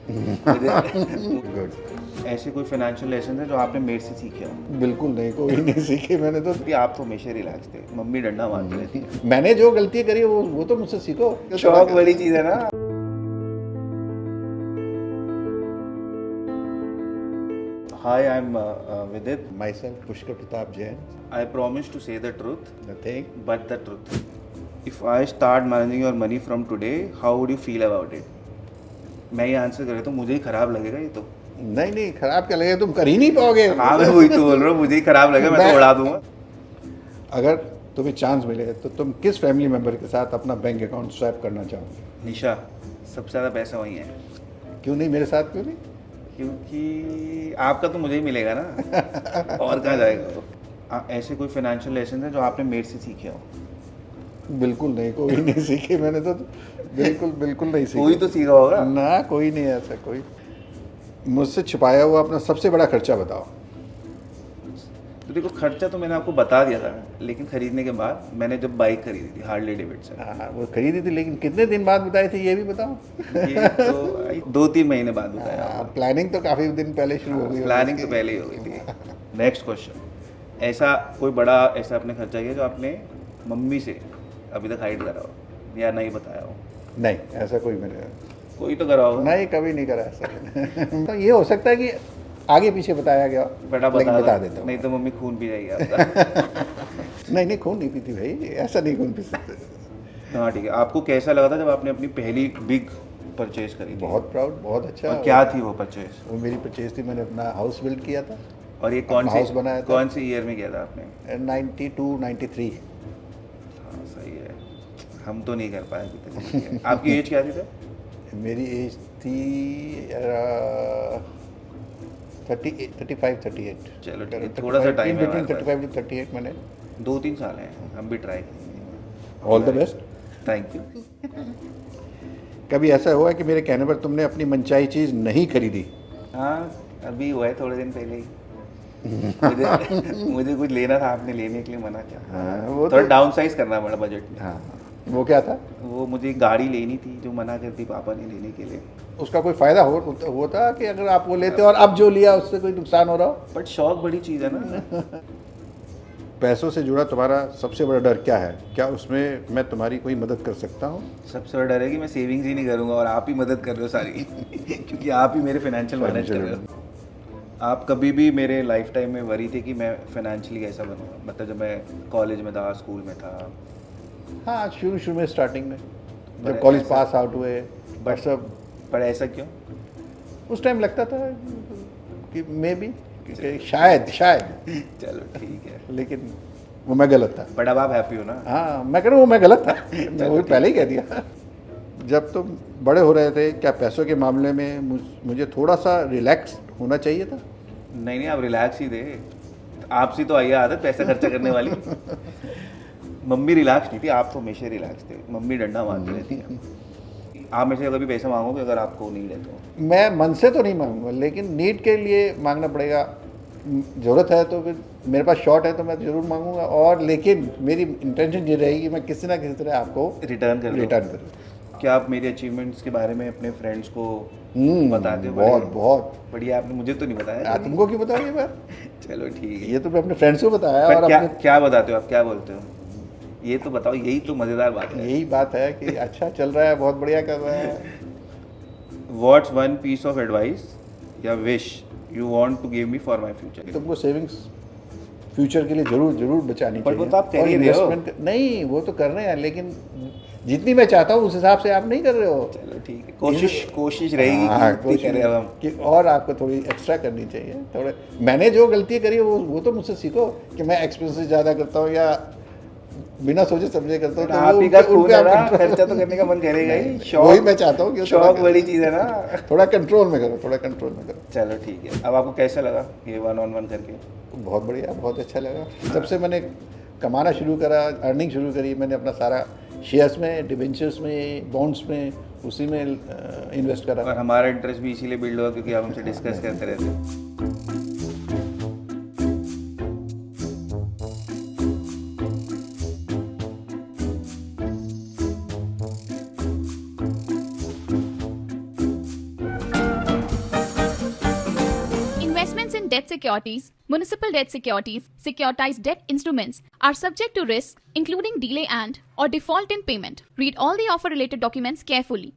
Good. ऐसे कोई financial lesson है जो आपने मेरे से सीखे हो? बिल्कुल नहीं, कोई नहीं सीखी मैंने तो। कि आप तो हमेशा रिलैक्स थे, मम्मी डंडा मारती रहती है। मैंने जो गलती करी वो तो मुझसे सीखो। शौक बड़ी चीज़ है ना। Hi, I'm Vidit. My self Pushkar Pratap Jain. I promise to say the truth, nothing. but the truth. If I start managing your money from today, how would you feel about it? मैं ये आंसर करे तो मुझे ही खराब लगेगा ये तो। नहीं नहीं, खराब क्या लगेगा, तुम कर ही नहीं पाओगे। हाँ, मैं वही तो बोल रहा हूँ, मुझे ही खराब लगेगा, मैं तो उड़ा दूंगा। अगर तुम्हें चांस मिले तो तुम किस फैमिली मेंबर के साथ अपना बैंक अकाउंट स्वैप करना चाहोगे? निशा, सबसे ज़्यादा पैसा वही है। क्यों नहीं, मेरे साथ क्यों नहीं? क्योंकि आपका तो मुझे ही मिलेगा ना, और कहाँ जाएगा वो। ऐसे कोई फाइनेंशियल लेसन है जो आपने मेरे से सीखे हो? बिल्कुल नहीं, कोई नहीं सीखी मैंने तो। बिल्कुल बिल्कुल नहीं सीखी। कोई तो सीखा होगा ना, कोई नहीं ऐसा कोई। मुझसे छिपाया हुआ अपना सबसे बड़ा खर्चा बताओ। तो देखो, खर्चा तो मैंने आपको बता दिया था, लेकिन खरीदने के बाद मैंने जब बाइक खरीदी थी हार्ले डेविडसन, हाँ, वो खरीदी थी, लेकिन कितने दिन बाद बताए थे ये भी बताओ। ये तो 2-3 महीने बाद बताया। प्लानिंग तो काफ़ी दिन पहले शुरू हो गई। प्लानिंग तो पहले ही हो गई थी। नेक्स्ट क्वेश्चन, ऐसा कोई बड़ा ऐसा आपने खर्चा किया जो आपने मम्मी से अभी तक हाइड करा हो या नहीं बताया हो? नहीं, ऐसा कोई मेरे कोई तो करा होगा। नहीं, कभी नहीं करा ऐसा। तो ये हो सकता है कि आगे पीछे बताया गया, बेटा लेकिन बता बता दो, देता हूँ। नहीं तो मम्मी खून पी जाएगी आपका। नहीं नहीं, खून नहीं पीती भाई, ऐसा नहीं खून पी सकते। हाँ ठीक है, आपको कैसा लगा था जब आपने अपनी पहली बिग परचेज करी थी? बहुत प्राउड, बहुत अच्छा। और क्या थी वो परचेज? वो मेरी परचेज थी, मैंने अपना हाउस बिल्ड किया था। और ये कौन अपना हाउस बनाया था। कौन सी ईयर में किया था आपने? 92-93। हाँ सही है, हम तो नहीं कर पाए अभी तक, ठीक है। आपकी एज क्या थी सर? मेरी एज थी 35-38। चलो ठीक है, थोड़ा सा टाइम है हमारे पास। 35-38 मैंने। 2-3 साल हैं, हम भी ट्राई करेंगे। All the best. Thank you. कभी ऐसा हुआ कि मेरे कहने पर तुमने अपनी मनचाही चीज़ नहीं खरीदी? हाँ, अभी हुआ है थोड़े दिन पहले ही। मुझे कुछ लेना था, आपने लेने के लिए मना किया। हाँ, वो थोड़ा तो। डाउन साइज करना पड़ा बजट में। हाँ, वो क्या था? वो मुझे गाड़ी लेनी थी जो मना करती पापा ने लेने के लिए। उसका कोई फ़ायदा होता कि अगर आप वो लेते और अब जो लिया उससे कोई नुकसान हो रहा हो? बट शौक बड़ी चीज़ है ना। पैसों से जुड़ा तुम्हारा सबसे बड़ा डर क्या है? क्या उसमें मैं तुम्हारी कोई मदद कर सकता हूँ? सबसे बड़ा डर है कि मैं सेविंग्स ही नहीं करूँगा और आप ही मदद कर रहे हो सारी। क्योंकि आप ही मेरे फाइनेंशियल मैनेज कर रहे हो। आप कभी भी मेरे लाइफ टाइम में वरी थे कि मैं फाइनेंशियली कैसा बनूंगा? मतलब जब मैं कॉलेज में था, स्कूल में था। हाँ, शुरू में स्टार्टिंग में पर जब कॉलेज ऐसा- पास आउट हुए, बट सब पर ऐसा क्यों? उस टाइम लगता था कि मे बी, शायद। चलो ठीक है, लेकिन वो मैं गलत था। बट अब आप हैप्पी हो ना? हाँ, मैं कह रहा हूँ वो मैं गलत था। मैं वो पहले ही कह दिया। जब तुम बड़े हो रहे थे, क्या पैसों के मामले में मुझे थोड़ा सा रिलैक्स होना चाहिए था? नहीं, आप रिलैक्स ही थे। आपसी तो आई है आदत पैसा खर्चा करने वाली। मम्मी रिलैक्स नहीं थी, आप तो हमेशा रिलैक्स थे, मम्मी डंडा मारती रहती है। आप मेरे से कभी पैसा मांगोगे अगर आपको नीड है तो? मैं मन से तो नहीं मांगूंगा, लेकिन नीड के लिए मांगना पड़ेगा। ज़रूरत है तो फिर मेरे पास शॉर्ट है तो मैं ज़रूर मांगूंगा, और लेकिन मेरी इंटेंशन ये रहेगी कि मैं किसी ना किसी तरह आपको रिटर्न करूँ। क्या आप मेरे अचीवमेंट्स के बारे में अपने फ्रेंड्स को बताते हो? बहुत बढ़िया, आपने मुझे तो नहीं बताया। तुमको क्यों बताओ ये बात? चलो ठीक है। ये तो मैं अपने फ्रेंड्स को बताया। पर और क्या अपने क्या बताते हो आप, क्या बोलते हो? ये तो बताओ, यही तो मज़ेदार बात है। यही बात है कि अच्छा चल रहा है, बहुत बढ़िया कर रहा है। What's one piece of advice या wish you want to give me for my future? तुमको सेविंग्स फ्यूचर के लिए जरूर बचानी पर चाहिए। वो तो आप कर और ही रहे हो। investment नहीं, वो तो कर रहे हैं, लेकिन जितनी मैं चाहता हूँ उस हिसाब से आप नहीं कर रहे हो। चलो ठीक है, कोशिश रहेगी हाँ, कि उतनी करें अब हम। कि और आपको थोड़ी एक्स्ट्रा करनी चाहिए। थोड़े मैंने जो गलती करी वो तो मुझसे सीखो कि मैं एक्सपेंसेस ज़्यादा करता हूँ या बिना सोचे समझे करता हूँ। आप ही का खून है ना, control- खर्चा तो करने का मन करेगा ही। वही मैं चाहता हूँ कि शौक बड़ी चीज़ है ना। थोड़ा कंट्रोल में करो, थोड़ा कंट्रोल में करो। चलो ठीक है, अब आपको कैसा लगा ये 1-on-1 करके? बहुत बढ़िया, बहुत अच्छा लगा। जब से मैंने कमाना शुरू करा, अर्निंग शुरू करी, मैंने अपना सारा शेयर्स में, डिबेंचर्स में, बॉन्ड्स में, उसी में इन्वेस्ट करा। और हमारा इंटरेस्ट भी इसीलिए बिल्ड हुआ क्योंकि आप हमसे डिस्कस करते रहते हो। debt securities, municipal debt securities, securitized debt instruments are subject to risks including delay and or default in payment. Read all the offer related documents carefully.